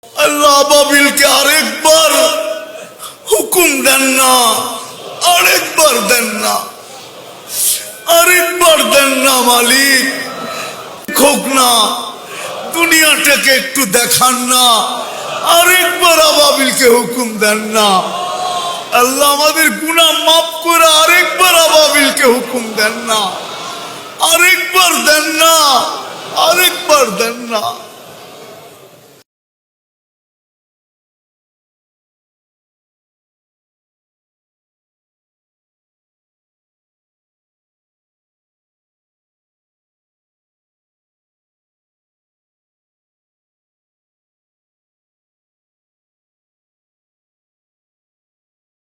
আল্লাহ আবাবিলকে আরেকবার হুকুম দেন না, আরেকবার দেন না, আরেকবার দেন না মালিক। হোক না, দুনিয়াটাকে একটু দেখান না, আরেকবার আবাবিলকে হুকুম দেন না। আল্লাহ আমাদের গুনাহ মাফ করে আরেকবার আবাবিলকে হুকুম দেন না, আরেকবার দেন না, আরেকবার দেন না।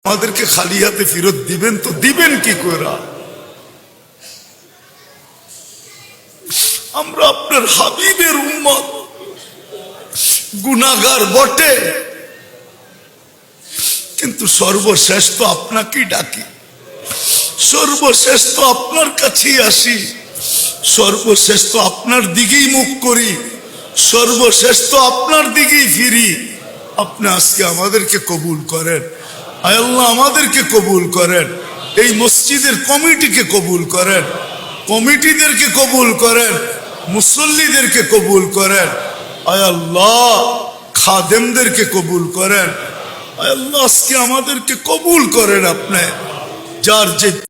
আমাদেরকে খালি হাতে ফেরত দিবেন তো দিবেন কি করে? আমরা আপনার হাবিবের উম্মত, গুনাহগার বটে, কিন্তু সর্বশেষ তো আপনাকেই ডাকি, সর্বশেষ তো আপনার কাছেই আসি, সর্বশেষ তো আপনার দিকেই মুখ করি, সর্বশেষ তো আপনার দিকেই ফিরি। আপনি আজকে আমাদেরকে কবুল করেন, আয় আল্লাহ আমাদেরকে কবুল করেন, এই মসজিদের কমিটিকে কবুল করেন, কমিটিদেরকে কবুল করেন, মুসল্লিদেরকে কবুল করেন, আয় আল্লাহ খাদেমদেরকে কবুল করেন, আয় আল্লাহ আজকে আমাদেরকে কবুল করেন। আপনি যার যে